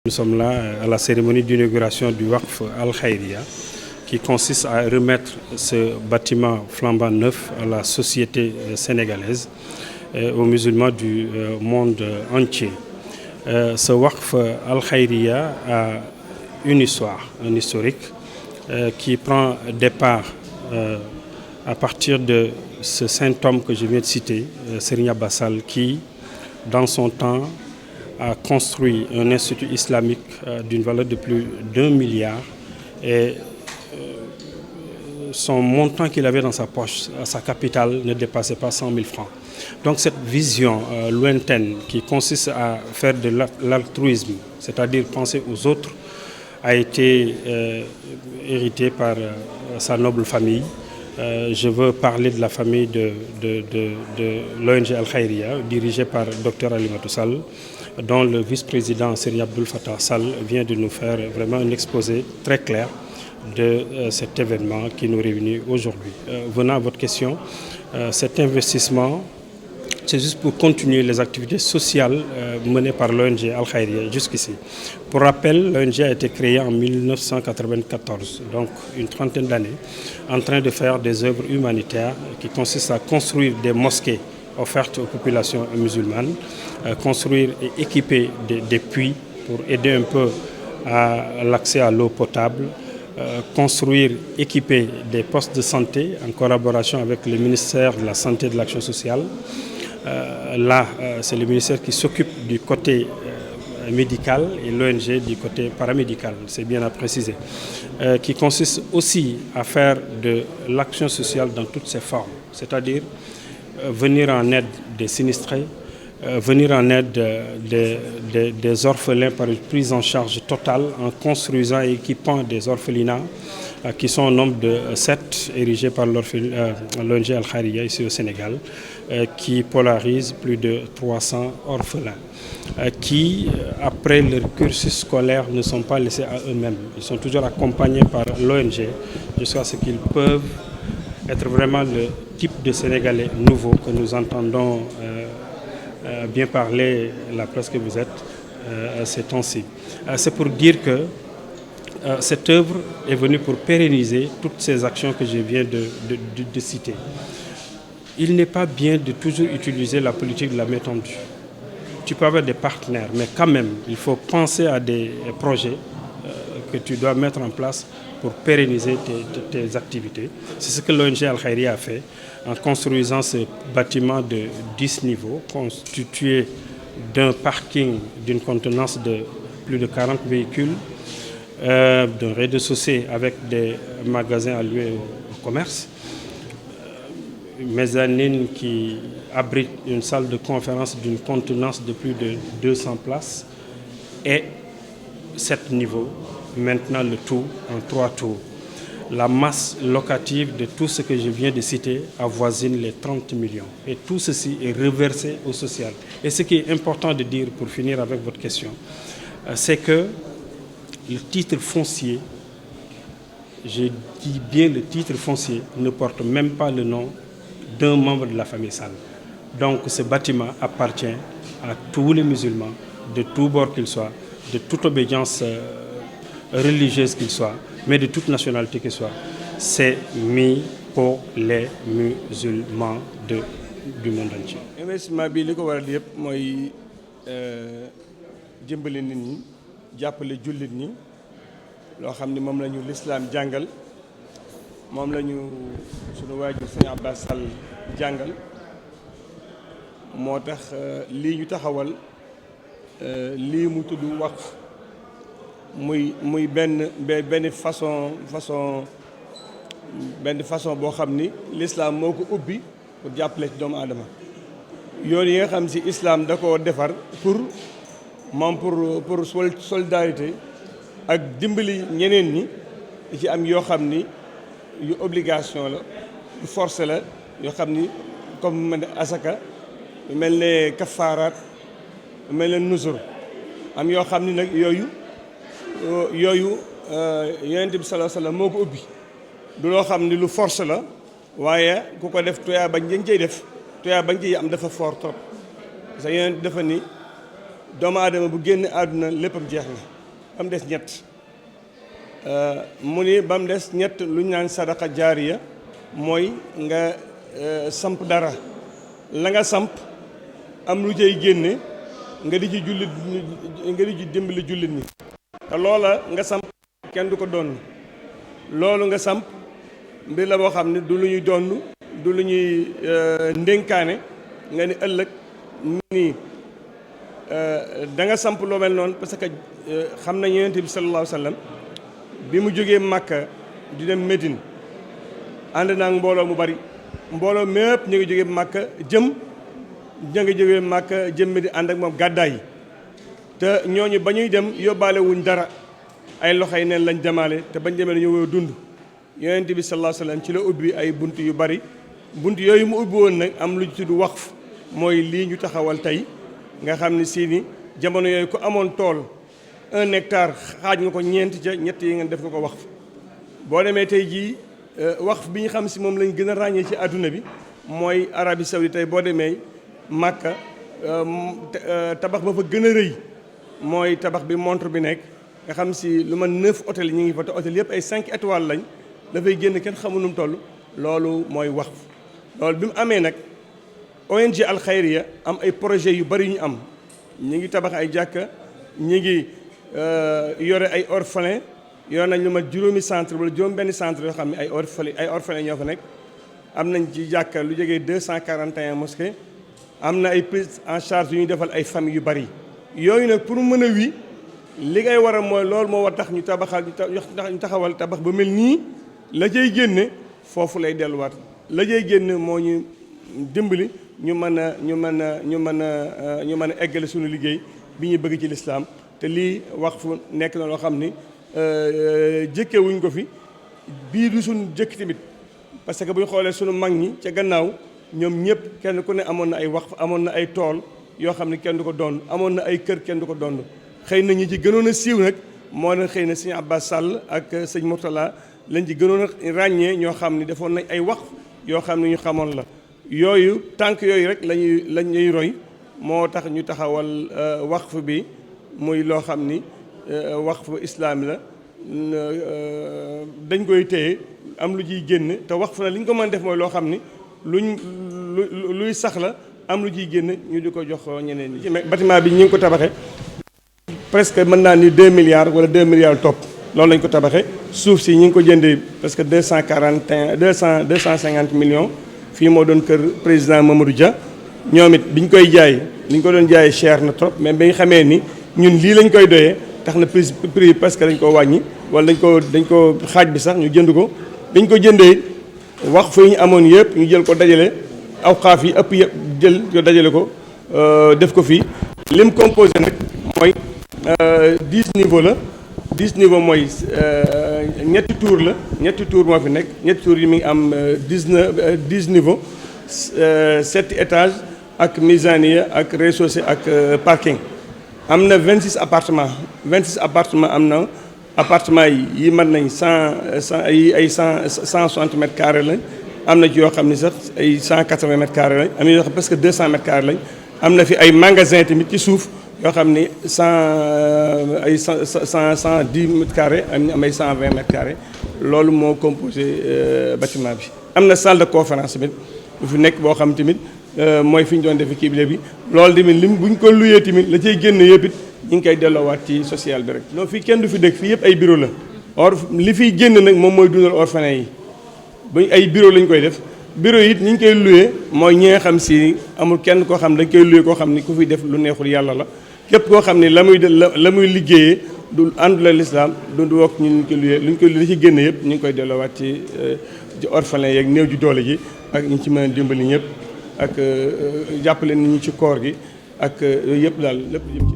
Nous sommes là à la cérémonie d'inauguration du Waqf Al Khairiya qui consiste à remettre ce bâtiment flambant neuf à la société sénégalaise et aux musulmans du monde entier. Ce Waqf Al Khairiya a une histoire, un historique qui prend départ à partir de ce saint homme que je viens de citer, Serigne Abbas Sall, qui, dans son temps, a construit un institut islamique d'une valeur de plus d'1 milliard et son montant qu'il avait dans sa poche, à sa capitale, ne dépassait pas 100 000 francs. Donc cette vision lointaine qui consiste à faire de l'altruisme, c'est-à-dire penser aux autres, a été héritée par sa noble famille. Je veux parler de la famille de l'ONG Al Khairiya, dirigée par Dr Alimatou Sall, dont le vice-président Serigne Abdoul Fattah Sall vient de nous faire vraiment un exposé très clair de cet événement qui nous réunit aujourd'hui. Venant à votre question, cet investissement, c'est juste pour continuer les activités sociales menées par l'ONG Al Khairiya jusqu'ici. Pour rappel, l'ONG a été créée en 1994, donc une trentaine d'années, en train de faire des œuvres humanitaires qui consistent à construire des mosquées offertes aux populations musulmanes, construire et équiper des puits pour aider un peu à l'accès à l'eau potable, construire, équiper des postes de santé en collaboration avec le ministère de la Santé et de l'Action sociale. Là, c'est le ministère qui s'occupe du côté médical et l'ONG du côté paramédical, c'est bien à préciser, qui consiste aussi à faire de l'action sociale dans toutes ses formes, c'est-à-dire venir en aide des sinistrés, venir en aide des orphelins par une prise en charge totale en construisant et équipant des orphelinats qui sont au nombre de 7 érigés par l'ONG Al Khairiya ici au Sénégal, qui polarisent plus de 300 orphelins, qui, après leur cursus scolaire, ne sont pas laissés à eux-mêmes. Ils sont toujours accompagnés par l'ONG jusqu'à ce qu'ils peuvent être vraiment le type de Sénégalais nouveau que nous entendons bien parler, la presse que vous êtes, ces temps-ci. C'est pour dire que cette œuvre est venue pour pérenniser toutes ces actions que je viens de citer. Il n'est pas bien de toujours utiliser la politique de la main tendue. Tu peux avoir des partenaires, mais quand même, il faut penser à des projets que tu dois mettre en place pour pérenniser tes activités. C'est ce que l'ONG Al Khairiya a fait en construisant ce bâtiment de 10 niveaux, constitué d'un parking d'une contenance de plus de 40 véhicules, d'un rez-de-chaussée avec des magasins alloués au commerce, une mezzanine qui abrite une salle de conférence d'une contenance de plus de 200 places et 7 niveaux, maintenant le tout en 3 tours. La masse locative de tout ce que je viens de citer avoisine les 30 millions. Et tout ceci est reversé au social. Et ce qui est important de dire pour finir avec votre question, c'est que le titre foncier, je dis bien le titre foncier, ne porte même pas le nom d'un membre de la famille Sall. Donc ce bâtiment appartient à tous les musulmans, de tous bords qu'ils soient, de toute obédience religieuse qu'ils soient, mais de toute nationalité qu'ils soient. C'est mis pour les musulmans du monde entier. Investissement bi li ko waral yëpp mooy jëmbale nit ñi jàppale jullit ñi loo xam ni moom la ñu lislaam jàngal moom la ñu sunu waajur Sëñ Abbas Sall jàngal moo tax lii ñu taxawal lii mu tudd waqf muy benn façon boo xam ni l'islam moo ko ubbi pour jàppale ci doomu aadama yoon yi nga xam si islam da ko defar pour solidarité ak dimbali ñeneen ñi di ci am yoo xam ni yu obligation la yu forcé la yoo xam ni comme mel ne asaka mel ne kafaaraat mel ne nusur am yoo xam ni nag yooyu Yonent bi sallallahu alayhi wa sallam moo ko ubbi du loo xam ni lu force la waaye ku ko def toyaa bañ dañ cey def toyaa bañ ciy am dafa fort trop parce que Yonent dafa ni doomu aadama bu génn àdduna léppam jeex na ba mu des ñett mu ni ba mu des ñett lu ñu naan sadaqa jaariya mooy nga samp dara la nga samp am lu cay génne nga di ci jullit nga di ci dimbali jullit ñi te loola nga samp kenn du ko donn loolu nga samp mbir la boo xam ne du lu ñuy donn du lu ñuy ndénkaane nga ni ëllëg nii da nga samp loo mel noonu parce que xam nañ Yonent bi sallallahu alayhi wa sallam bi mu jógee Makka di dem Médine ànd naa mbooloo mu bari mbooloo mépp ñu ngi jógee Makka jëm Médine ànd ak moom gàddaay yi te ñooñu ba ñuy dem yóbbaale wuñ dara ay loxoy neen lañ demaale te bañ demee dañoo war a dund Yonent bi sallallahu alayhi wa sallam ci la ubbi ay bunt yu bari bunt yooyu mu ubbi woon nag am lu ñu tudd waqf mooy lii ñu taxawal tey nga xam ne si ni jamono yooyu ku amoon tool 1 hectare xaaj nga ko ñeent ca ñett yi ngeen def nga ko waqf boo demee tey jii waqf bi ñu xam si moom lañ gën a ràññee ci àdduna bi mooy Arabie Saoudite tey boo demee Makka tabax ba fa gën a rëy mooy tabax bi montre bi nekk nga xam si lu ma 9 hôtel ñu ngi fa te hôtel yëpp ay 5 étoiles lañ dafay génn kenn xamul nu mu toll loolu mooy waqf loolu bi mu amee nag ONG Al Khayriya am ay projets yu bari yu ñu am ñi ngi tabax ay jàkka ñi ngi yore ay orphelin yor nañ lu ma juróomi centre wala juróom benn centre yoo xam ne ay orphelin ñoo fa nekk am nañ ci jàkka lu jógee 241 mosquées am na ay prise en charge yu ñuy defal ay famille yu bari yooyu nag pour mën a wi li ngay war a mooy loolu moo war tax ñu taxawal tabax ba mel nii la cay génne foofu lay delluwaat la cay génne moo ñu dimbali ñu mën a eggale suñu liggéey bi ñu bëgg ci lislaam te lii waqf nekk na loo xam ni jëkkewuñ ko fi bii du suñu jëkk tamit parce que bu ñu xoolee suñu mag ñi ca gannaaw ñoom ñëpp kenn ku ne amoon na ay waqf amoon na ay tool yoo xam ne kenn du ko doon amoon na ay kër kenn du ko doon xëy na ñi ci gënoon a siiw nag moo na xëy na sëñ Abbas Sall ak sëñ Mourtala lañ ci gënoon a ràññee ñoo xam ne defoon nañ ay waqf yoo xam ne ñu xamoon la yooyu tànk yooyu rek lañuy roy moo tax ñu taxawal waqf bi muy loo xam ni waqf islaam la dañ koy téye am lu ciy génn te waqf na li ñu ko mën def mooy loo xam ni luy sax la am lu ciy génn ñu di ko jox ñeneen ñi. bâtiment bi ñu ngi ko tabaxee presque mën naa ni 2 milliards wala 2 milliards topp loolu lañ ko tabaxee suuf si ñu ngi ko jëndee presque 250 millions. fii moo doon kër président Mamadou Dia ñoom it biñ koy jaay li ñu ko doon jaayee cher na trop mais bi nga xamee ni ñun lii lañ koy doyee tax na prix parce que dañ ko wàññi wala dañ ko xaaj bi sax ñu jënd ko biñ ko jëndee wax fa ñu amoon yëpp ñu jël ko dajale awqaaf yi ëpp yëpp jël ko dajale ko def ko fii lim composé nag mooy 10 niveaux la 10 niveaux mooy ñetti tour la ñetti tour moo fi nekk ñetti tour yi mi ngi am 10 niveaux 7 étages ak misaniya ak rez-de-chaussée ak parking am na 26 appartements am na appartements yi mën nañ 160 mètres carrés lañ am na ci yoo xam ne sax ay 180 mètres carrés lañ am na yoo xam presque 200 mètres carrés lañ am na fi ay magasin tamit ci suuf yoo xam ni 110 mètres carrés am ay 120 mètres carrés loolu moo composé bâtiment bi. am na salle de conférence tamit bu fi nekk boo xam tamit mooy fi ñu doon defee kii bi loolu tamit lim bu ñu ko luyee tamit la cay génn yëpp it ñu ngi koy delloowaat ci social bi rek. non fii kenn du fi dëkk fii yëpp ay bureau la li fiy génn nag moom mooy dundal orphelin yi bu ay bureau lañ koy def. bureau yi it ñi ñu koy loué mooy ñi nga xam si amul kenn koo xam dañ koy loué koo xam ni ku fiy def lu neexul yàlla la képp koo xam ni la muy liggéeyee du àndula lislaam du wokk ñu ko loué lu ñu koy li ci génn yëpp ñu ngi koy delloowaat ci orphelin yeeg néew ji doole ji ak ñi ci mën a dimbali ñëpp ak jàppale nit ñi ci koor gi ak yooyu yëpp daal lépp yëpp ci